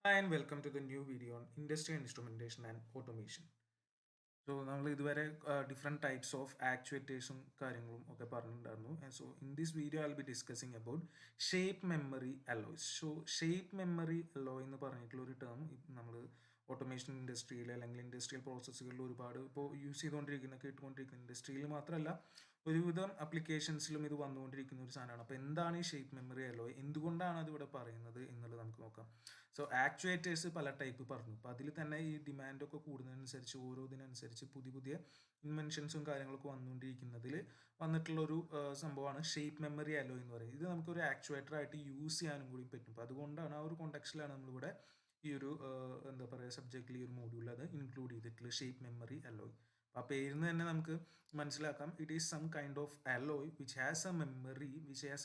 Hi and welcome to the new video on Industrial Instrumentation and Automation. നമ്മൾ ഇതുവരെ different types of ആക്ച്വേറ്റേഴ്സും കാര്യങ്ങളും ഒക്കെ പറഞ്ഞിട്ടുണ്ടായിരുന്നു. So in this video I will be discussing about shape memory alloys. So shape memory alloy എന്ന് പറഞ്ഞിട്ടുള്ള ഒരു term നമ്മൾ automation ഇൻഡസ്ട്രിയിൽ അല്ലെങ്കിൽ ഇൻഡസ്ട്രിയൽ പ്രോസസ്സുകളിൽ ഒരുപാട് ഇപ്പോൾ യൂസ് ചെയ്തുകൊണ്ടിരിക്കുന്ന കേട്ടുകൊണ്ടിരിക്കുന്ന ഇൻഡസ്ട്രിയിൽ മാത്രമല്ല ഒരുവിധം അപ്ലിക്കേഷൻസിലും ഇത് വന്നുകൊണ്ടിരിക്കുന്ന ഒരു സാധനമാണ്. അപ്പോൾ എന്താണ് ഈ ഷേപ്പ് മെമ്മറി അലോയ്, എന്തുകൊണ്ടാണ് അത് ഇവിടെ പറയുന്നത് എന്നുള്ളത് നമുക്ക് നോക്കാം. സോ ആക്ച്വേറ്റേഴ്സ് പല ടൈപ്പ് പറഞ്ഞു. അപ്പോൾ അതിൽ തന്നെ ഈ ഡിമാൻഡൊക്കെ കൂടുന്നതിനനുസരിച്ച് ഓരോ ഇതിനനുസരിച്ച് പുതിയ പുതിയ ഇൻവെൻഷൻസും കാര്യങ്ങളൊക്കെ വന്നുകൊണ്ടിരിക്കുന്നതിൽ വന്നിട്ടുള്ളൊരു സംഭവമാണ് ഷേപ്പ് മെമ്മറി അലോയ് എന്ന് പറയുന്നത്. ഇത് നമുക്കൊരു ആക്ച്വേറ്റർ ആയിട്ട് യൂസ് ചെയ്യാനും കൂടി പറ്റും. അപ്പോൾ അതുകൊണ്ടാണ് ആ ഒരു കോണ്ടെക്സ്റ്റിലാണ് നമ്മളിവിടെ ഈ ഒരു എന്താ പറയുക സബ്ജക്റ്റിൽ ഈ ഒരു മോഡ്യൂളിൽ അത് ഇൻക്ലൂഡ് ചെയ്തിട്ടുള്ള ഷേപ്പ് മെമ്മറി അലോയ്. ആ പേരിൽ നിന്ന് തന്നെ നമുക്ക് മനസ്സിലാക്കാം it is some kind of alloy which has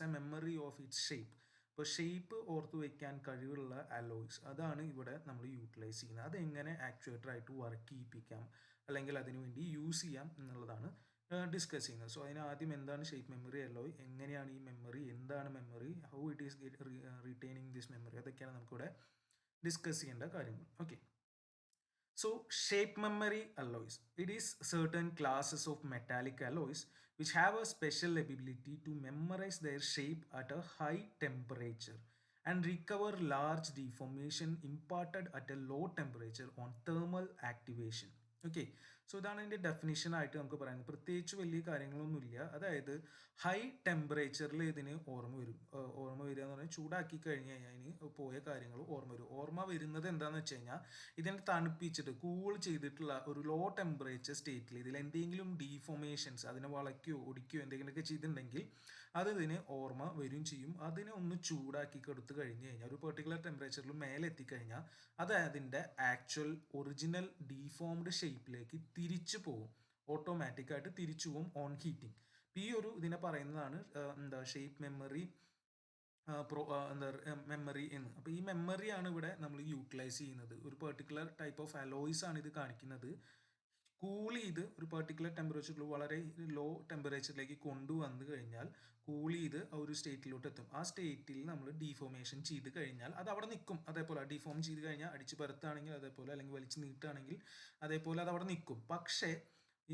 a memory of its shape. ഇപ്പോൾ ഷേപ്പ് ഓർത്ത് വയ്ക്കാൻ കഴിവുള്ള അലോയ്സ് അതാണ് ഇവിടെ നമ്മൾ യൂട്ടിലൈസ് ചെയ്യുന്നത്. അതെങ്ങനെ ആക്ച്വേറ്ററായിട്ട് വർക്ക് ചെയ്യിപ്പിക്കാം അല്ലെങ്കിൽ അതിനുവേണ്ടി യൂസ് ചെയ്യാം എന്നുള്ളതാണ് ഡിസ്കസ് ചെയ്യുന്നത്. സോ അതിന് ആദ്യം എന്താണ് ഷേപ്പ് മെമ്മറി അലോയ്, എങ്ങനെയാണ് ഈ മെമ്മറി, എന്താണ് memory, how it is retaining this memory, അതൊക്കെയാണ് നമുക്കിവിടെ ഡിസ്കസ് ചെയ്യേണ്ട കാര്യങ്ങൾ. Okay. So shape memory alloys. It is certain classes of metallic alloys which have a special ability to memorize their shape at a high temperature and recover large deformation imparted at a low temperature on thermal activation. Okay. So ഇതാണ് അതിൻ്റെ definition ആയിട്ട് നമുക്ക് പറയുന്നത്. പ്രത്യേകിച്ച് വലിയ കാര്യങ്ങളൊന്നുമില്ല. അതായത് high ടെമ്പറേച്ചറിൽ ഇതിന് ഓർമ്മ വരും. ഓർമ്മ വരിക എന്ന് പറഞ്ഞാൽ ചൂടാക്കി കഴിഞ്ഞ് കഴിഞ്ഞാൽ അതിന് പോയ കാര്യങ്ങൾ ഓർമ്മ വരും. ഓർമ്മ വരുന്നത് എന്താണെന്ന് വെച്ച് കഴിഞ്ഞാൽ ഇതിനെ തണുപ്പിച്ചിട്ട് കൂൾ ചെയ്തിട്ടുള്ള ഒരു ലോ ടെമ്പറേച്ചർ സ്റ്റേറ്റിൽ ഇതിൽ എന്തെങ്കിലും ഡീഫോമേഷൻസ് അതിനെ വളയ്ക്കുകയോ ഒടിക്കുകയോ എന്തെങ്കിലുമൊക്കെ ചെയ്തിട്ടുണ്ടെങ്കിൽ അത് ഇതിന് ഓർമ്മ വരും ചെയ്യും. അതിനെ ഒന്ന് ചൂടാക്കി കൊടുത്തു കഴിഞ്ഞ് കഴിഞ്ഞാൽ ഒരു പെർട്ടിക്കുലർ ടെമ്പറേച്ചറിൽ മേലെ എത്തിക്കഴിഞ്ഞാൽ അത് അതിൻ്റെ ആക്ച്വൽ ഒറിജിനൽ ഡീഫോംഡ് ഷേപ്പിലേക്ക് തിരിച്ചു പോകും. ഓട്ടോമാറ്റിക്കായിട്ട് തിരിച്ചു പോകും ഓൺ ഹീറ്റിംഗ്. ഈ ഒരു ഇതിനെ പറയുന്നതാണ് എന്താ ഷേപ്പ് മെമ്മറി എന്താ മെമ്മറി എന്ന്. അപ്പോൾ ഈ മെമ്മറിയാണ് ഇവിടെ നമ്മൾ യൂട്ടിലൈസ് ചെയ്യുന്നത്. ഒരു പെർട്ടിക്കുലർ ടൈപ്പ് ഓഫ് അലോയ്സ് ആണ് ഇത് കാണിക്കുന്നത്. കൂൾ ചെയ്ത് ഒരു പെർട്ടിക്കുലർ ടെമ്പറേച്ചറിൽ വളരെ ലോ ടെമ്പറേച്ചറിലേക്ക് കൊണ്ടുവന്നു കഴിഞ്ഞാൽ കൂൾ ചെയ്ത് ആ ഒരു സ്റ്റേറ്റിലോട്ട് എത്തും. ആ സ്റ്റേറ്റിൽ നമ്മൾ ഡീഫോമേഷൻ ചെയ്ത് കഴിഞ്ഞാൽ അത് അവിടെ നിൽക്കും. അതേപോലെ ഡീഫോം ചെയ്ത് കഴിഞ്ഞാൽ അടിച്ച് പരത്താണെങ്കിൽ അതേപോലെ, അല്ലെങ്കിൽ വലിച്ച് നീട്ടുകയാണെങ്കിൽ അതേപോലെ അത് അവിടെ നിൽക്കും. പക്ഷേ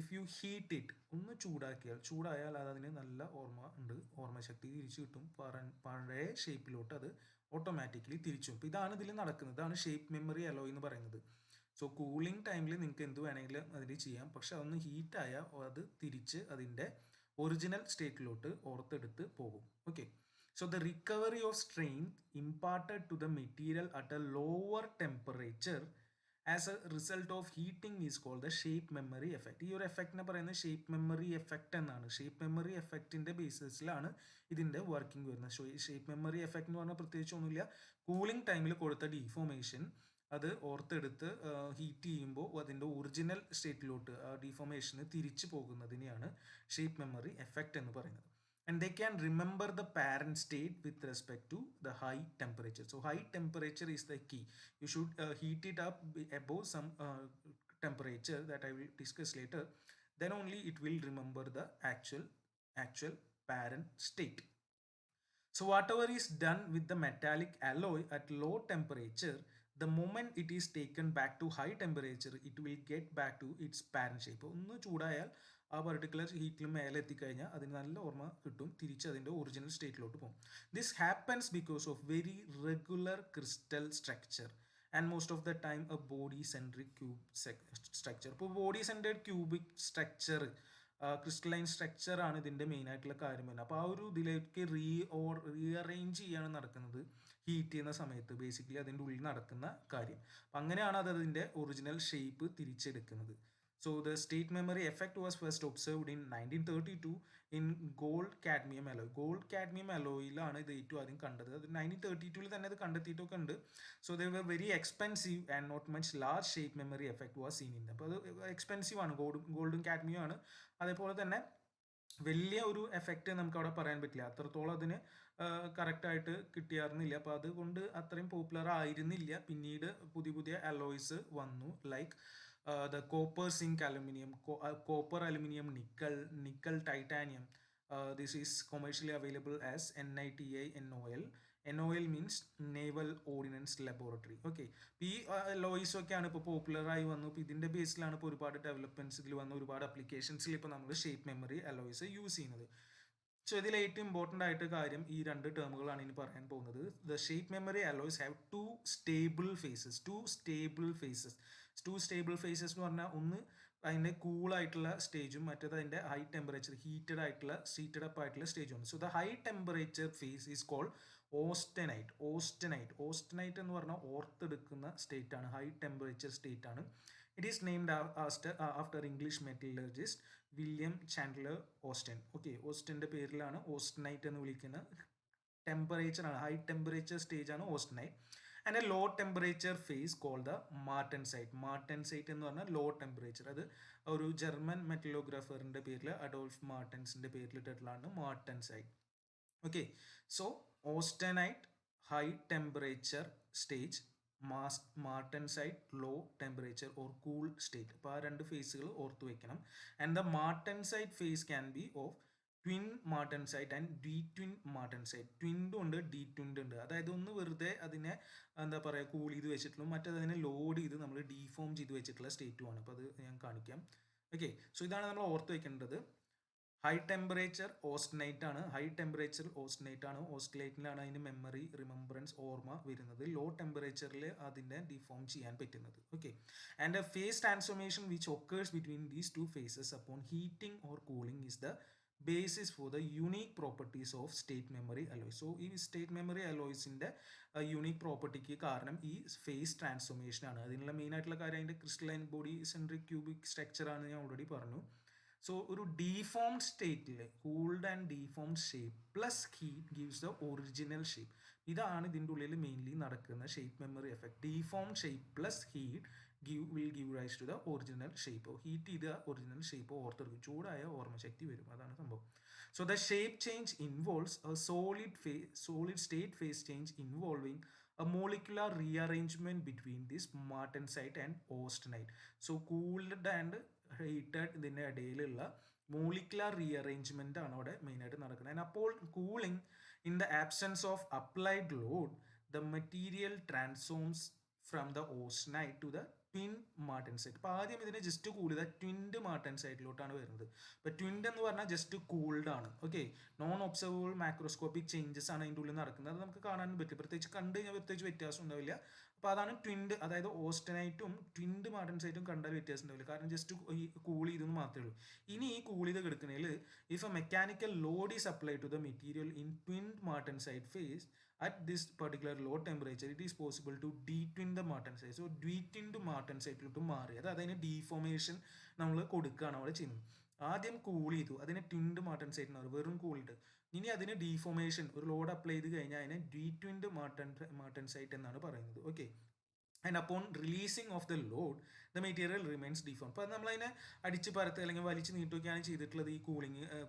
ഇഫ് യു ഹീറ്റ് ഇറ്റ്, ഒന്ന് ചൂടായാൽ അതിന് നല്ല ഓർമ്മശക്തി തിരിച്ചു കിട്ടും. പഴയ ഷേപ്പിലോട്ട് അത് ഓട്ടോമാറ്റിക്കലി തിരിച്ചു. അപ്പോൾ ഇതാണ് ഇതിൽ നടക്കുന്നത്. ഇതാണ് ഷേപ്പ് മെമ്മറി അലോയ് എന്ന് പറയുന്നത്. സോ കൂളിംഗ് ടൈമിൽ നിങ്ങൾക്ക് എന്ത് വേണമെങ്കിലും അതിൽ ചെയ്യാം. പക്ഷെ അതൊന്ന് ഹീറ്റായാൽ അത് തിരിച്ച് അതിൻ്റെ ഒറിജിനൽ സ്റ്റേറ്റിലോട്ട് ഓർത്തെടുത്ത് പോകും. Okay. So the recovery of strain imparted to the material at a lower temperature as a result of heating is called the shape memory effect. ഈ ഒരു എഫക്റ്റിനെ പറയുന്നത് ഷേപ്പ് മെമ്മറി എഫക്റ്റ് എന്നാണ്. ഷേപ്പ് മെമ്മറി എഫക്റ്റിൻ്റെ ബേസിസിലാണ് ഇതിൻ്റെ വർക്കിംഗ് വരുന്നത്. Shape memory effect എന്ന് പറഞ്ഞാൽ പ്രത്യേകിച്ച് ഒന്നുമില്ല. കൂളിംഗ് ടൈമിൽ കൊടുത്ത ഡീഫോമേഷൻ അത് ഓർത്തെടുത്ത് ഹീറ്റ് ചെയ്യുമ്പോൾ അതിൻ്റെ ഒറിജിനൽ സ്റ്റേറ്റിലോട്ട് ആ ഡീഫോമേഷന് തിരിച്ചു പോകുന്നതിനെയാണ് ഷേപ്പ് മെമ്മറി എഫക്റ്റ് എന്ന് പറയുന്നത്. And they can remember the parent state with respect to the high temperature. So high temperature is the key. You should heat it up above some temperature that I will discuss later. Then only it will remember the actual parent state. So whatever is done with the metallic alloy at low temperature, the moment it is taken back to high temperature, it will get back to its parent shape. ഒന്ന് ചൂടായാൽ ആ particular ഹീറ്റിൽ മേലെ എത്തിക്കഴിഞ്ഞാൽ അതിന് നല്ല ഓർമ്മ കിട്ടും, തിരിച്ച് അതിൻ്റെ ഒറിജിനൽ സ്റ്റേറ്റിലോട്ട് പോകും. This happens because of very regular crystal structure and most of the time a body centric cube structure. ഇപ്പോൾ body centred cubic structure, crystalline structure ആണ് ഇതിൻ്റെ മെയിൻ ആയിട്ടുള്ള കാര്യം വരുന്നത്. അപ്പോൾ ആ ഒരു ഇതിലേക്ക് റീഅറേഞ്ച് ചെയ്യാണ് നടക്കുന്നത് ഹീറ്റ് ചെയ്യുന്ന സമയത്ത്. ബേസിക്കലി അതിൻ്റെ ഉള്ളിൽ നടക്കുന്ന കാര്യം. അപ്പം അങ്ങനെയാണ് അത് അതിൻ്റെ ഒറിജിനൽ ഷേപ്പ് തിരിച്ചെടുക്കുന്നത്. So the state memory effect was first observed in 1932 in gold cadmium alloy. Gold cadmium alloyയിലാണ് ഇത് ഏറ്റവും ആദ്യം കണ്ടത്. അത് 1932 തന്നെ ഇത് കണ്ടെത്തിയിട്ടൊക്കെ ഉണ്ട്. So they were very expensive and not much large shape memory effect was seen in them. അപ്പോൾ അത് എക്സ്പെൻസീവ് ആണ്, ഗോൾഡും കാഡ്മിയം ആണ്. അതേപോലെ തന്നെ വലിയ ഒരു എഫക്റ്റ് നമുക്ക് അവിടെ പറയാൻ പറ്റില്ല. അത്രത്തോളം അതിന് കറക്റ്റായിട്ട് കിട്ടിയായിരുന്നില്ല. അപ്പോൾ അതുകൊണ്ട് അത്രയും പോപ്പുലർ ആയിരുന്നില്ല. പിന്നീട് പുതിയ പുതിയ അലോയ്സ് വന്നു. Like the copper zinc aluminum, copper aluminum nickel titanium. This is commercially available as NITI NOL. NOL means Naval Ordnance advanced laboratory. Okay, ഈ ലോയിസ് ഒക്കെയാണ് ഇപ്പോൾ പോപ്പുലറായി വന്നു. ഇപ്പോൾ ഇതിൻ്റെ ബേസിലാണ് ഇപ്പോൾ ഒരുപാട് ഡെവലപ്മെന്റ്സ് ഇതിൽ വന്നു, ഒരുപാട് അപ്ലിക്കേഷൻസിൽ ഇപ്പോൾ നമ്മൾ ഷേപ്പ് മെമ്മറി അലോയ്സ് യൂസ് ചെയ്യുന്നത്. സോ ഇതിൽ ഏറ്റവും ഇമ്പോർട്ടൻ്റ് ആയിട്ട് കാര്യം ഈ രണ്ട് ടേമുകളാണ് ഇനി പറയാൻ പോകുന്നത്. The shape memory alloys have two stable phases. Two stable phases എന്ന് പറഞ്ഞാൽ ഒന്ന് അതിൻ്റെ കൂളായിട്ടുള്ള സ്റ്റേജും മറ്റേത് അതിൻ്റെ ഹൈ ടെമ്പറേച്ചർ ഹീറ്റഡ് അപ്പ് ആയിട്ടുള്ള സ്റ്റേജും. So the high temperature phase is cold austenite എന്ന് പറഞ്ഞാൽ ഓർത്തെടുക്കുന്ന സ്റ്റേറ്റ് ആണ്, ഹൈ ടെമ്പറേച്ചർ സ്റ്റേറ്റ് ആണ്. It is named after English metallurgist William Chandler Austen. Okay, ഓസ്റ്റൻ്റെ പേരിലാണ് ഓസ്റ്റനൈറ്റ് എന്ന് വിളിക്കുന്നത്. ടെമ്പറേച്ചർ ആണ്, ഹൈ ടെമ്പറേച്ചർ സ്റ്റേജ് ആണ് austenite. And a low temperature phase call the martensite എന്ന് പറഞ്ഞാൽ ലോ ടെമ്പറേച്ചർ. അത് ഒരു ജർമ്മൻ മെറ്റലോഗ്രാഫറിന്റെ പേരിൽ അഡോൾഫ് മാർട്ടൻസിന്റെ പേരിലിട്ടുള്ളതാണ് martensite. Okay, so austenite high temperature stage, martensite low temperature or cool state. അപ്പോൾ ആ രണ്ട് ഫേസുകൾ ഓർത്തു വെക്കണം. And the martensite phase can be of twin martensite and detwin martensite. ട്വിൻഡും ഉണ്ട്, ഡി ട്വിൻഡ് ഉണ്ട്. അതായത് ഒന്ന് വെറുതെ അതിനെ എന്താ പറയുക കൂൾ ചെയ്ത് വെച്ചിട്ടുള്ളൂ, മറ്റേത് അതിനെ ലോഡ് ചെയ്ത് നമ്മൾ ഡീഫോം ചെയ്ത് വെച്ചിട്ടുള്ള സ്റ്റേറ്റുമാണ്. അപ്പോൾ അത് ഞാൻ കാണിക്കാം. ഓക്കെ, സോ ഇതാണ് നമ്മൾ ഓർത്ത് വെക്കേണ്ടത്. ഹൈ ടെമ്പറേച്ചർ ഓസ്റ്റനൈറ്റ് ആണ്, ഓസ്റ്റനൈറ്റിലാണ് അതിന് മെമ്മറി, റിമെമ്പറൻസ്, ഓർമ്മ വരുന്നത്. ലോ ടെമ്പറേച്ചറിൽ അതിനെ ഡിഫോം ചെയ്യാൻ പറ്റുന്നത്. Okay, and a phase transformation which occurs between these two phases upon heating or cooling is the basis for the unique properties of state memory alloys. So ഈ state memory അലോയ്സിന്റെ unique പ്രോപ്പർട്ടിക്ക് കാരണം ഈ phase transformation ആണ്. അതിനുള്ള main ആയിട്ടുള്ള കാര്യം അതിന്റെ crystalline body centric cubic structure ആണ്, ഞാൻ ഓൾറെഡി പറഞ്ഞു. സോ ഒരു ഡീഫോംഡ് സ്റ്റേറ്റിൽ cooled and deformed shape plus heat gives the original shape. ഇതാണ് ഇതിൻ്റെ ഉള്ളിൽ മെയിൻലി നടക്കുന്ന shape memory effect. Deformed shape plus heat will give rise to the original shape. Heat ചെയ്ത ഒറിജിനൽ ഷേപ്പ് ഓർത്തെടുക്കും, ചൂടായ ഓർമ്മശക്തി വരും, അതാണ് സംഭവം. So the shape change involves A solid state phase change involving a molecular rearrangement between this martensite and austenite. So cooled and heated ഇതിൻ്റെ ഇടയിലുള്ള molecular rearrangement ആണ് അവിടെ മെയിൻ ആയിട്ട് നടക്കുന്നത്. ആൻഡ് അപ്പോൾ cooling in the absence of applied load the material transforms from the austenite to the twin martensite. അപ്പോൾ ആദ്യം ഇതിനെ ജസ്റ്റ് കൂൾ ചെയ്ത ട്വിൻഡ് മാർട്ടൻസൈറ്റിലോട്ടാണ് വരുന്നത്. അപ്പോൾ ട്വിൻഡ് എന്ന് പറഞ്ഞാൽ ജസ്റ്റ് കൂൾഡ് ആണ്. Okay, non observable macroscopic changes ആണ് അതിൻ്റെ ഉള്ളിൽ നടക്കുന്നത്. അത് നമുക്ക് കാണാൻ പറ്റും, പ്രത്യേകിച്ച് കണ്ടു കഴിഞ്ഞാൽ പ്രത്യേകിച്ച് വ്യത്യാസം ഉണ്ടാവില്ല. അപ്പോൾ അതാണ് ട്വിൻഡ്, അതായത് ഓസ്റ്റനൈറ്റും ട്വിൻഡ് മാർട്ടൻസൈറ്റും കണ്ടാൽ വ്യത്യാസം ഉണ്ടാവില്ല, കാരണം ജസ്റ്റ് ഈ കൂൾ ചെയ്തെന്ന് മാത്രമേ ഉള്ളൂ. ഇനി ഈ കൂൾ ചെയ്ത് കിടക്കുന്നതിൽ if a mechanical load is applied to the material in twinned martensite phase at this particular low temperature it is possible to detwin the martensite. So detwinned martensite ലോട്ട് മാറി, അത് അതിന് ഡീഫോമേഷൻ നമ്മൾ കൊടുക്കുകയാണ് അവിടെ ചെയ്യുന്നത്. ആദ്യം കൂൾ ചെയ്തു, അതിനെ ട്വിൻഡ് മാർട്ടൻസൈറ്റ് എന്ന് പറയും, വെറും കൂൾഡ്. ഇനി അതിന് ഡീഫോമേഷൻ, ഒരു ലോഡ് അപ്ലൈ ചെയ്ത് കഴിഞ്ഞാൽ അതിനെ ഡീട്വിൻഡ് മാർട്ടൻസൈറ്റ് എന്നാണ് പറയുന്നത്. Okay, and upon releasing of the load the material remains deform. അപ്പോൾ നമ്മളതിനെ അടിച്ച് പരത്തുക അല്ലെങ്കിൽ വലിച്ച് നീട്ടുകയാണ് ചെയ്തിട്ടുള്ളത് ഈ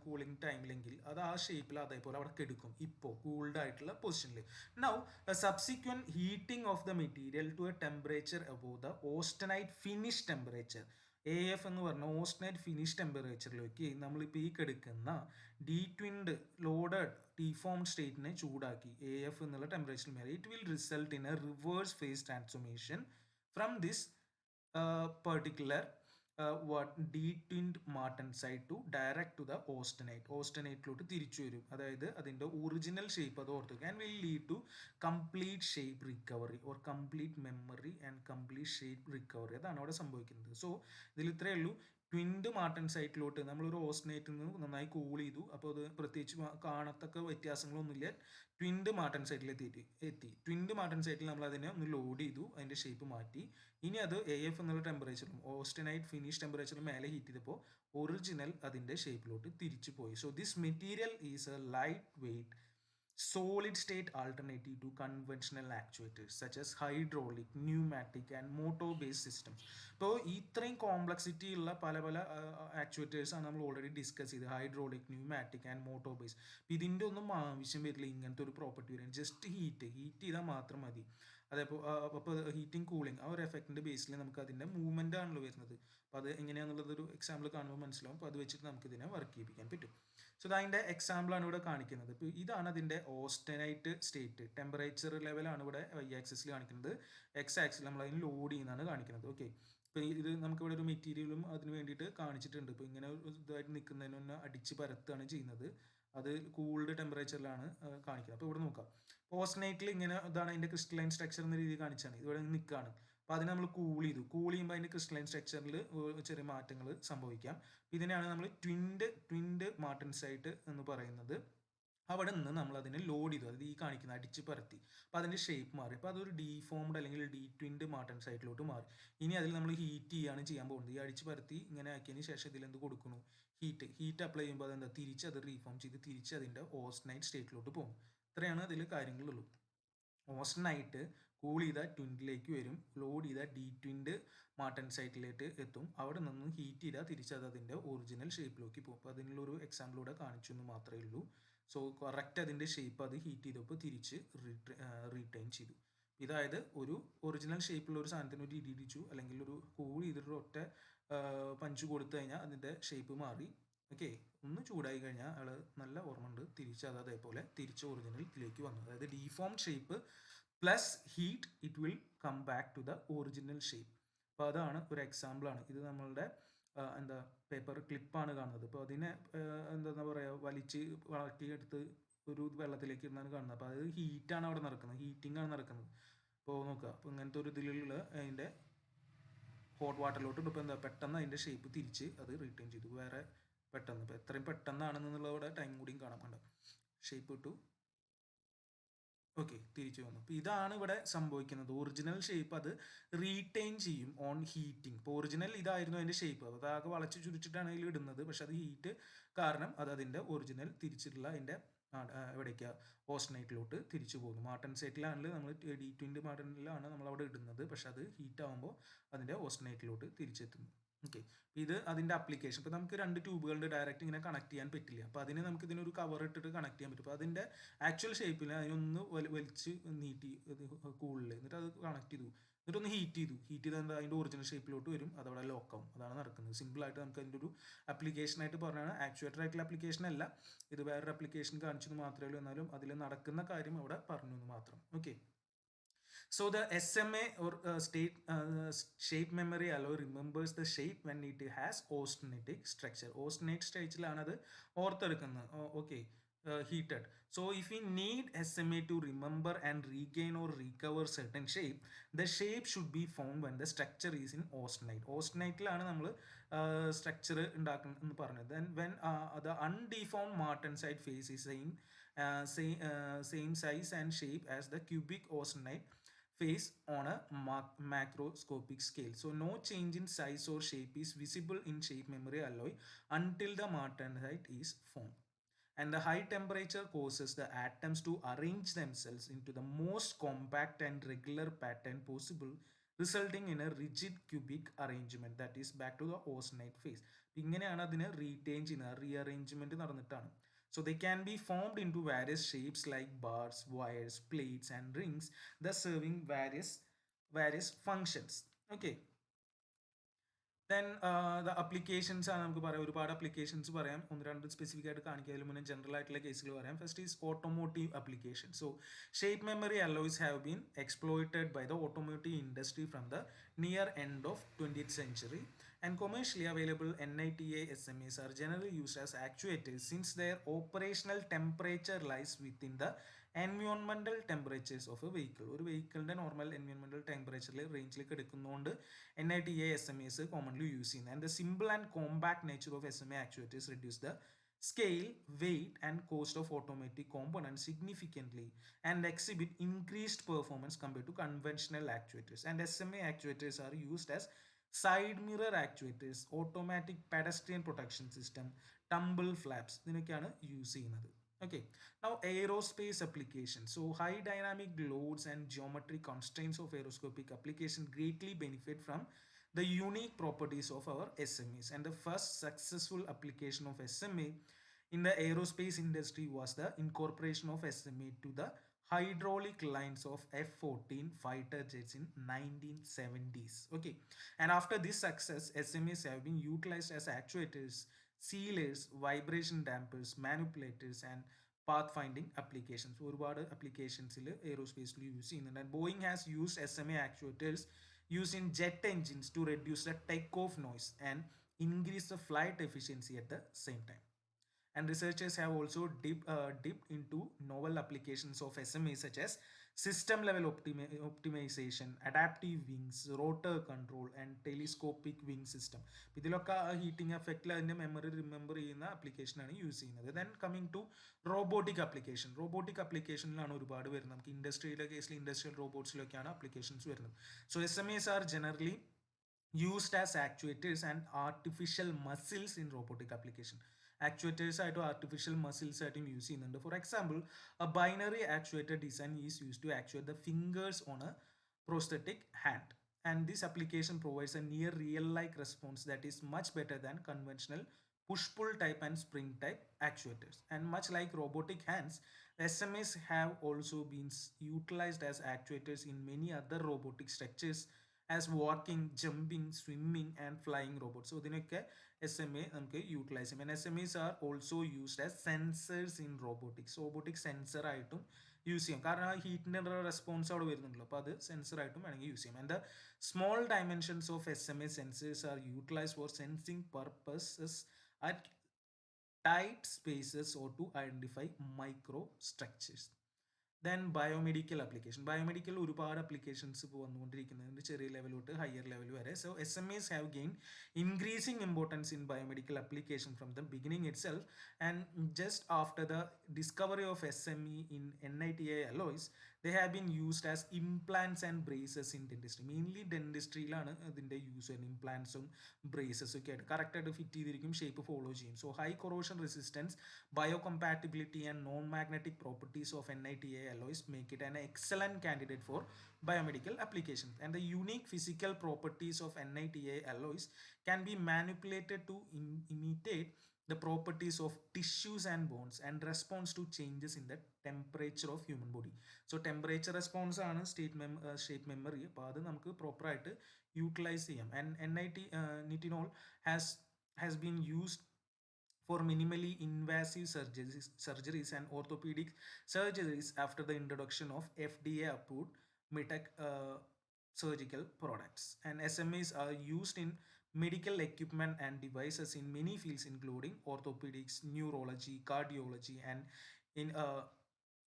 കൂളിംഗ് ടൈമിലെങ്കിൽ അത് ആ ഷേപ്പിൽ അതേപോലെ അവിടെ കെടുക്കും ഇപ്പോൾ കൂൾഡ് ആയിട്ടുള്ള പൊസിഷനിൽ. Now subsequent heating of the material to a temperature above the austenite finish temperature, AF എന്ന് പറഞ്ഞ ഓസ്റ്റനൈറ്റ് ഫിനിഷ് ടെമ്പറേച്ചറിലേക്ക് നമ്മളിപ്പോൾ ഈ കെടുക്കുന്ന ഡീട്വിൻഡ് ലോഡഡ് ഡിഫോംഡ് സ്റ്റേറ്റിനെ ചൂടാക്കി AF എന്നുള്ള ടെമ്പറേച്ചറിൽ മേലെ. It will result in a reverse phase transformation from this particular detwinned martensite to direct to the ഓസ്റ്റനൈറ്റിലോട്ട് തിരിച്ചു വരും. അതായത് അതിൻ്റെ ഒറിജിനൽ ഷേപ്പ് അത് ഓർത്തു and will lead to complete shape recovery or complete memory and complete shape recovery. അതാണ് അവിടെ സംഭവിക്കുന്നത്. സോ ഇതിൽ ഇത്രയേ ഉള്ളൂ. ട്വിൻഡ് മാർട്ടൻസൈറ്റിലോട്ട് നമ്മളൊരു ഓസ്റ്റനൈറ്റിൽ നിന്ന് നന്നായി കൂൾ ചെയ്തു, അപ്പോൾ അത് പ്രത്യേകിച്ച് കാണത്തക്ക വ്യത്യാസങ്ങളൊന്നുമില്ല. ട്വിൻഡ് മാർട്ടൻസൈറ്റിലെത്തി. ട്വിൻഡ് മാർട്ടൻസൈറ്റിൽ നമ്മൾ അതിനെ ഒന്ന് ലോഡ് ചെയ്തു, അതിൻ്റെ ഷേപ്പ് മാറ്റി. ഇനി അത് AF എന്നുള്ള ടെമ്പറേച്ചറിലും ഓസ്റ്റനൈറ്റ് ഫിനിഷ് ടെമ്പറേച്ചറിലും മേലെ ഹീറ്റ് ചെയ്തപ്പോൾ ഒറിജിനൽ അതിൻ്റെ ഷേപ്പിലോട്ട് തിരിച്ചു പോയി. So this material is a light weight solid state alternative to conventional actuators such as hydraulic, pneumatic and motor based systems. ഇപ്പോൾ ഇത്രയും കോംപ്ലക്സിറ്റി ഉള്ള പല ആക്ച്വേറ്റേഴ്സ് ആണ് നമ്മൾ ഓൾറെഡി ഡിസ്കസ് ചെയ്ത്, hydraulic, pneumatic and motor base. ഇതിൻ്റെ ഒന്നും ആവശ്യം വരില്ല ഇങ്ങനത്തെ ഒരു പ്രോപ്പർട്ടി വരാൻ. ജസ്റ്റ് ഹീറ്റ് ചെയ്താൽ മാത്രം മതി. അതേപോലെ അപ്പോൾ ഹീറ്റിംഗ് കൂളിംഗ് ആ ഒരു എഫക്റ്റിൻ്റെ ബേസിൽ നമുക്ക് അതിൻ്റെ മൂവ്മെൻ്റ് ആണല്ലോ വരുന്നത്. അപ്പോൾ അത് എങ്ങനെയാണെന്നുള്ളതൊരു എക്സാമ്പിൾ കാണുമ്പോൾ മനസ്സിലാവും. അപ്പോൾ അത് വെച്ചിട്ട് നമുക്ക് ഇതിനെ വർക്ക് ചെയ്യിപ്പിക്കാൻ പറ്റും. സോ അതിൻ്റെ എക്സാമ്പിളാണ് ഇവിടെ കാണിക്കുന്നത്. ഇപ്പോൾ ഇതാണ് അതിൻ്റെ ഓസ്റ്റനൈറ്റ് സ്റ്റേറ്റ്. ടെമ്പറേച്ചർ ലെവലാണ് ഇവിടെ y ആക്സിസിൽ കാണിക്കുന്നത്, എക്സ് ആക്സിൽ നമ്മൾ അതിന് ലോഡ് ചെയ്യുന്നതാണ് കാണിക്കുന്നത്. ഓക്കെ, ഇപ്പോൾ ഇത് നമുക്കിവിടെ ഒരു മെറ്റീരിയലും അതിന് വേണ്ടിയിട്ട് കാണിച്ചിട്ടുണ്ട്. ഇപ്പോൾ ഇങ്ങനെ ഇതായിട്ട് നിൽക്കുന്നതിന് മുന്നേ അടിച്ച് പരത്തുകയാണ് ചെയ്യുന്നത്. അത് കൂൾഡ് ടെമ്പറേച്ചറിലാണ് കാണിക്കുന്നത്. അപ്പോൾ ഇവിടെ നോക്കാം, ഓസ്റ്റനൈറ്റിൽ ഇങ്ങനെ ഇതാണ് അതിൻ്റെ ക്രിസ്റ്റലൈൻ സ്ട്രക്ചർ എന്ന രീതിയിൽ കാണിച്ചാണ്. ഇവിടെ നിൽക്കുകയാണ്. അപ്പോൾ അതിനെ നമ്മൾ കൂൾ ചെയ്യുമ്പോൾ അതിൻ്റെ ക്രിസ്റ്റലൈൻ സ്ട്രക്ചറിൽ ചെറിയ മാറ്റങ്ങൾ സംഭവിക്കാം. ഇതിനെയാണ് നമ്മൾ ട്വിൻഡ് മാർട്ടൻസൈറ്റ് എന്ന് പറയുന്നത്. അവിടെ നിന്ന് നമ്മൾ അതിനെ ലോഡ് ചെയ്തു, അതായത് ഈ കാണിക്കുന്ന അടിച്ച് പരത്തി. അപ്പോൾ അതിൻ്റെ ഷേപ്പ് മാറി. അപ്പോൾ അതൊരു ഡീഫോംഡ് അല്ലെങ്കിൽ ട്വിൻഡ് മാർട്ടൻസൈറ്റിലോട്ട് മാറി. ഇനി അതിൽ നമ്മൾ ഹീറ്റ് ചെയ്യാൻ പോകുന്നത്. ഈ അടിച്ച് പരത്തി ഇങ്ങനെ ആക്കിയതിന് ശേഷം ഇതിൽ എന്ത് കൊടുക്കുന്നു, ഹീറ്റ് അപ്ലൈ ചെയ്യുമ്പോൾ അതെന്താ തിരിച്ച് അത് റീഫോം ചെയ്ത് തിരിച്ച് അതിൻ്റെ ഓസ്റ്റനൈറ്റ് സ്റ്റേറ്റിലോട്ട് പോകും. ഇത്രയാണ് അതിൽ കാര്യങ്ങളുള്ളൂ. ഓസ്റ്റനൈറ്റ് കൂൾ ചെയ്ത ട്വിൻഡിലേക്ക് വരും, ലോഡ് ചെയ്ത ട്വിൻഡ് മാർട്ടൻസൈറ്റിലേക്ക് എത്തും. അവിടെ നിന്ന് ഹീറ്റ് ചെയ്താൽ തിരിച്ചത് അതിൻ്റെ ഒറിജിനൽ ഷേപ്പിലേക്ക് പോകും. അപ്പോൾ അതിനുള്ളൊരു എക്സാമ്പിളൂടെ കാണിച്ചു എന്ന് മാത്രമേ ഉള്ളൂ. സോ കറക്റ്റ് അതിൻ്റെ ഷേപ്പ് അത് ഹീറ്റ് ചെയ്തപ്പോൾ തിരിച്ച് റീറ്റെയിൻ ചെയ്തു. ഇതായത് ഒരു ഒറിജിനൽ ഷേപ്പുള്ള ഒരു സാധനത്തിന് ഒരു ഇടിച്ചു അല്ലെങ്കിൽ ഒരു കൂൾ ചെയ്തിട്ട് ഒറ്റ പഞ്ച് കൊടുത്തു കഴിഞ്ഞാൽ അതിൻ്റെ ഷേപ്പ് മാറി. ഓക്കെ, ഒന്ന് ചൂടായി കഴിഞ്ഞാൽ ആൾ നല്ല ഓർമ്മ ഉണ്ട്, തിരിച്ച് അത് അതേപോലെ തിരിച്ച് ഒറിജിനൽ ഇതിലേക്ക് വന്നു. അതായത് deform shape plus heat it will come back to the original shape. അപ്പോൾ അതാണ് ഒരു എക്സാമ്പിളാണ്. ഇത് നമ്മളുടെ പേപ്പർ ക്ലിപ്പാണ് കാണുന്നത്. അപ്പോൾ അതിനെ എന്താ പറയുക, വലിച്ച് വളർത്തിയെടുത്ത് ഒരു വെള്ളത്തിലേക്ക് ഇരുന്നാണ് കാണുന്നത്. അപ്പോൾ അത് ഹീറ്റാണ് അവിടെ നടക്കുന്നത്, ഹീറ്റിംഗ് ആണ് നടക്കുന്നത്. അപ്പോൾ നോക്കുക, അപ്പോൾ ഇങ്ങനത്തെ ഒരു ഇതിലുള്ള അതിൻ്റെ ഹോട്ട് വാട്ടറിലോട്ട് ഇപ്പോൾ പെട്ടെന്ന് അതിൻ്റെ ഷേപ്പ് തിരിച്ച് അത് റിട്ടേൺ ചെയ്തു വേറെ പെട്ടെന്ന്. ഇപ്പോൾ എത്രയും പെട്ടെന്നാണെന്നുള്ളവിടെ ടൈം കൂടിയും കാണാൻ വേണ്ട. ഷേപ്പ് ഇട്ടു, ഓക്കെ, തിരിച്ചു വന്നു. അപ്പോൾ ഇതാണ് ഇവിടെ സംഭവിക്കുന്നത്. ഒറിജിനൽ ഷേപ്പ് അത് റീറ്റെയിൻ ചെയ്യും ഓൺ ഹീറ്റിംഗ്. ഇപ്പോൾ ഒറിജിനൽ ഇതായിരുന്നു അതിൻ്റെ ഷേപ്പ്, അതാകെ വളച്ച് ചുരിച്ചിട്ടാണ് അതിൽ ഇടുന്നത്. പക്ഷെ അത് ഹീറ്റ് കാരണം അത് അതിൻ്റെ ഒറിജിനൽ തിരിച്ചിട്ടുള്ള അതിൻ്റെ എവിടേക്കാ ഓസ്റ്റനൈറ്റിലോട്ട് തിരിച്ചു പോകുന്നു. മാർട്ടൻസൈറ്റിലാണെങ്കിൽ നമ്മൾ ട്വിൻഡ് മാർട്ടനിലാണ് നമ്മൾ അവിടെ ഇടുന്നത്. പക്ഷെ അത് ഹീറ്റ് ആകുമ്പോൾ അതിൻ്റെ ഓസ്റ്റനൈറ്റിലോട്ട് തിരിച്ചെത്തുന്നു. ഓക്കെ, ഇത് അതിൻ്റെ അപ്ലിക്കേഷൻ. ഇപ്പോൾ നമുക്ക് രണ്ട് ട്യൂബുകളുടെ ഡയറക്റ്റ് ഇങ്ങനെ കണക്ട് ചെയ്യാൻ പറ്റില്ല. അപ്പോൾ അതിന് നമുക്ക് ഇതിനൊരു കവർ ഇട്ടിട്ട് കണക്ട് ചെയ്യാൻ പറ്റും. അപ്പോൾ അതിൻ്റെ ആക്ച്വൽ ഷേപ്പിൽ അതിനൊന്ന് വലിച്ച് നീട്ടി കൂളിൽ എന്നിട്ട് അത് കണക്ട് ചെയ്തു, എന്നിട്ടൊന്ന് ഹീറ്റ് ചെയ്ത് എന്താ അതിൻ്റെ ഒറിജിനൽ ഷേപ്പിലോട്ട് വരും, അതവിടെ ലോക്കാവും. അതാണ് നടക്കുന്നത്. സിമ്പിളായിട്ട് നമുക്ക് അതിൻ്റെ ഒരു ആപ്ലിക്കേഷനായിട്ട് പറഞ്ഞാൽ ആക്ച്വേറ്റർ ആയിട്ടുള്ള ആപ്ലിക്കേഷൻ അല്ല, ഇത് വേറൊരു ആപ്ലിക്കേഷൻ കാണിച്ചെന്ന് മാത്രമേ ഉള്ളൂ. എന്നാലും അതിൽ നടക്കുന്ന കാര്യം അവിടെ പറഞ്ഞു എന്ന് മാത്രം. Okay, so the SMA or shape memory alloy remembers the shape when it has austenitic structure. Austenite stage-ലാണ് അത് ഓർത്തെടുക്കുന്നത്. Okay, heated. So if we need SMA to remember and regain or recover certain shape, the shape should be found when the structure is in austenite. Austenite-ലാണ് നമ്മൾ structure ഉണ്ടാക്കുന്നത് എന്ന് പറഞ്ഞത്. Then when the undeformed martensite phase is same size and shape as the cubic austenite phase on a macroscopic scale. So no change in size or shape is visible in shape memory alloy until the martensite is formed. And the high temperature causes the atoms to arrange themselves into the most compact and regular pattern possible, resulting in a rigid cubic arrangement, that is back to the austenite phase. ഇങ്ങനെയാണ് അതിനെ retain ചെയ്യുന്നത്, rearrangement നടന്നിട്ടാണ്. So they can be formed into various shapes like bars, wires, plates and rings, thus serving various functions. Okay, then the applications ആണ് നമുക്ക് പറയാം. ഒരുപാട് applications പറയാം, ഒന്ന് രണ്ട് സ്പെസിഫിക് ആയിട്ട് കാണിക്കുന്നതിന് മുന്നേ ജനറൽ ആയിട്ടുള്ള കേസുകൾ പറയാം. First is automotive application. So shape memory alloys have been exploited by the automotive industry from the near end of 20th century, and commercially available NITA SMAs are generally used as actuators since their operational temperature lies within the environmental temperatures of a vehicle. ഒരു വെഹിക്കിളിൻ്റെ normal environmental ടെമ്പറേച്ചറിൽ റേഞ്ചിലേക്ക് എടുക്കുന്നതുകൊണ്ട് NITA SMAs commonly use ചെയ്യുന്നത്. And the simple and compact nature of SMA actuators reduce the scale, weight and cost of automatic components significantly and exhibit increased performance compared to conventional actuators. And SMA actuators are used as side mirror actuators, automatic pedestrian protection system, tumble flaps, ഇതിനൊക്കെയാണ് use ചെയ്യുന്നത്. Okay, now aerospace application. So high dynamic loads and geometric constraints of aeroscopic application greatly benefit from the unique properties of our SMAs. And the first successful application of SMA in the aerospace industry was the incorporation of SMA to the hydraulic lines of F-14 fighter jets in 1970s. Okay, and after this success, SMAs have been utilized as actuators, sealers, vibration dampers, manipulators, and pathfinding applications. ഒരുപാട് applications aerospace use ചെയ്യുന്നുണ്ട്. And Boeing has used SMA actuators used in jet engines to reduce the takeoff noise and increase the flight efficiency at the same time. And researchers have also dipped into novel applications of SMA such as system level optimization, adaptive wings, rotor control, and telescopic wing system. ഇതിലൊക്കെ heating എഫക്റ്റിൽ അതിൻ്റെ memory remember ചെയ്യുന്ന ആപ്ലിക്കേഷനാണ് use ചെയ്യുന്നത്. Then coming to robotic അപ്ലിക്കേഷനിലാണ് ഒരുപാട് വരുന്നത്. നമുക്ക് ഇൻഡസ്ട്രിയിലെ കേസിൽ ഇൻഡസ്ട്രിയൽ റോബോട്ട്സിലൊക്കെയാണ് അപ്ലിക്കേഷൻസ് വരുന്നത്. So SMAs are generally used as actuators and artificial muscles in robotic application. Actuators ആയിട്ടും artificial muscles ആയിട്ടും യൂസ് ചെയ്യുന്നുണ്ട്. For example, a binary actuator design is used to actuate the fingers on a prosthetic hand. And this application provides a near real-like response that is much better than conventional push-pull type and spring type actuators. And much like robotic hands, SMAs have also been utilized as actuators in many other robotic structures as walking, jumping, swimming, and flying robots. So ഇതിനൊക്കെ SMA നമുക്ക് utilise ചെയ്യും. And SMAs are also used as sensors in robotics. Robotic sensor ആയിട്ടും use ചെയ്യും. കാരണം ആ ഹീറ്റിൻ്റെ response അവിടെ വരുന്നുണ്ടല്ലോ, അപ്പോൾ അത് സെൻസർ ആയിട്ടും വേണമെങ്കിൽ യൂസ് ചെയ്യും. And the small dimensions of SMA sensors are utilized for sensing purposes at tight spaces or to identify microstructures. Then biomedical ഒരുപാട് അപ്ലിക്കേഷൻസ് ഇപ്പോൾ വന്നുകൊണ്ടിരിക്കുന്നുണ്ട്, ചെറിയ ലെവൽ തൊട്ട് ഹയർ ലെവൽ വരെ. So SMAs have gain increasing importance in biomedical application from the beginning it self. And just after the discovery of SME in NITA alloys, they have been used as implants and braces in dentistry. Mainly ഡെന്റിസ്ട്രിയിലാണ് ഇതിൻ്റെ use വരുന്നത്. ഇംപ്ലാന്റ്സും ബ്രേസസും ഒക്കെ ആയിട്ട് കറക്റ്റായിട്ട് fit ചെയ്തിരിക്കും, shape follow ചെയ്യും. So high corrosion resistance, biocompatibility, and non-magnetic properties of NITA alloys make it an excellent candidate for biomedical applications. And the unique physical properties of NITA alloys can be manipulated to imitate the properties of tissues and bones and responds to changes in the temperature of human body. So temperature response ആണ് state memory. അപ്പോൾ അത് നമുക്ക് പ്രോപ്പറായിട്ട് utilise ചെയ്യാം. And nitinol has been used for minimally invasive surgeries and orthopedic surgeries after the introduction of FDA approved MedTech surgical products. And SMAs are used in medical equipment and devices in many fields including orthopedics, neurology, cardiology, and in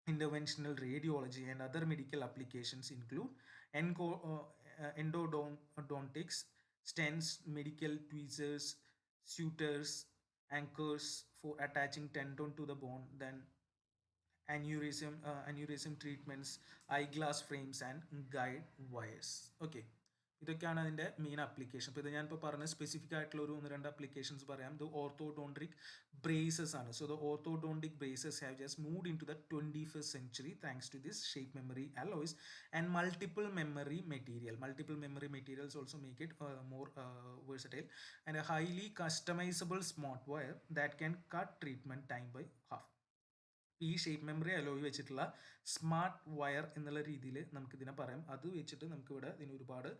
interventional radiology. And other medical applications include endodontics, stents, medical tweezers, sutures, anchors for attaching tendon to the bone, then aneurysm treatments, eyeglass frames, and guide wires. Okay, ഇതൊക്കെയാണ് അതിൻ്റെ main application. ഇപ്പോൾ ഇത് ഞാനിപ്പോൾ പറഞ്ഞ specific ആയിട്ടുള്ള ഒരു 1-2 applications പറയാം. ഇത് ഓർത്തോഡോണ്ടിക് ബ്രേസസ് ആണ്. So the orthodontic braces have just moved in to the 21st century thanks to this shape memory alloys and multiple memory materials also make it more versatile, and a highly customizable smart wire that can cut treatment time by half. ഈ shape memory alloy വെച്ചിട്ടുള്ള smart wire എന്നുള്ള രീതിയിൽ നമുക്കിതിനെ പറയാം. അത് വെച്ചിട്ട് നമുക്കിവിടെ ഇതിന് ഒരുപാട്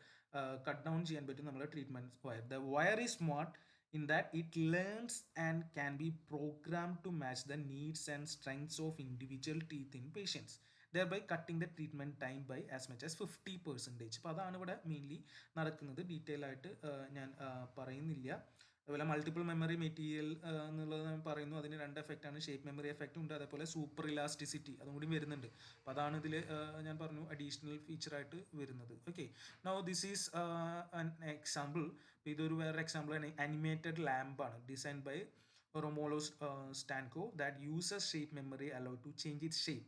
കട്ട് ഡൗൺ ചെയ്യാൻ പറ്റും നമ്മുടെ treatment wire. The wire is smart in that it learns and can be programmed to match the needs and strengths of individual teeth in patients, thereby cutting the treatment time by as much as 50%. അപ്പോൾ അതാണ് ഇവിടെ mainly നടക്കുന്നത്. Detail ആയിട്ട് ഞാൻ പറയുന്നില്ല. അതുപോലെ multiple memory material എന്നുള്ളത് ഞാൻ പറയുന്നു, അതിന് 2 എഫക്റ്റാണ്. ഷേപ്പ് മെമ്മറി എഫക്റ്റ് ഉണ്ട്, അതേപോലെ സൂപ്പർ ഇലാസ്റ്റിസിറ്റി അതും കൂടി വരുന്നുണ്ട്. അപ്പോൾ അതാണ് ഇതിൽ ഞാൻ പറഞ്ഞു അഡീഷണൽ ഫീച്ചറായിട്ട് വരുന്നത്. Okay, now this is an example. ഇതൊരു വേറെ എക്സാമ്പിൾ ആണ്. അനിമേറ്റഡ് ലാമ്പാണ് design by Romolo Stanko that uses shape memory alloy to change it shape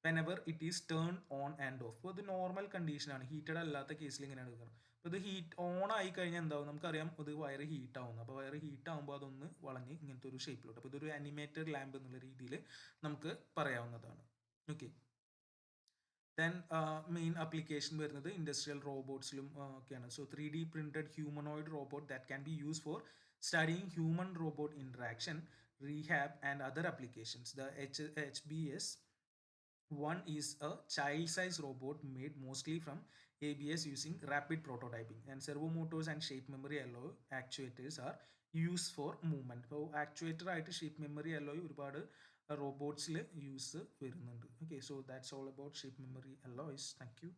whenever it is turned on and off. അപ്പോൾ ഇത് നോർമൽ കണ്ടീഷനാണ്, ഹീറ്റഡ് അല്ലാത്ത കേസിൽ ഇങ്ങനെയാണ് എടുക്കുന്നത്. അപ്പോൾ ഇത് ഹീറ്റ് ഓൺ ആയി കഴിഞ്ഞാൽ എന്താവും നമുക്കറിയാം, ഇത് വയർ ഹീറ്റ് ആവുന്നു. അപ്പോൾ വയർ ഹീറ്റ് ആകുമ്പോൾ അതൊന്ന് വളഞ്ഞ് ഇങ്ങനത്തെ ഒരു ഷേപ്പിലോട്ട്. അപ്പോൾ ഇതൊരു അനിമേറ്റഡ് ലാമ്പ് എന്നുള്ള രീതിയിൽ നമുക്ക് പറയാവുന്നതാണ്. ഓക്കെ, ദെൻ മെയിൻ ആപ്ലിക്കേഷൻ വരുന്നത് ഇൻഡസ്ട്രിയൽ റോബോട്ട്സിലും ഒക്കെയാണ്. So 3D printed humanoid robot that can be use for studying human robot interaction, rehab, and other applications. The HBS One is a child-size robot made mostly from ABS using rapid prototyping, and servo motors and shape memory alloy actuators are used for movement. So actuator ആയിട്ട് shape memory alloy ഒരുപാട് robots use വരുന്നുണ്ട്. Okay, so that's all about shape memory alloys. Thank you.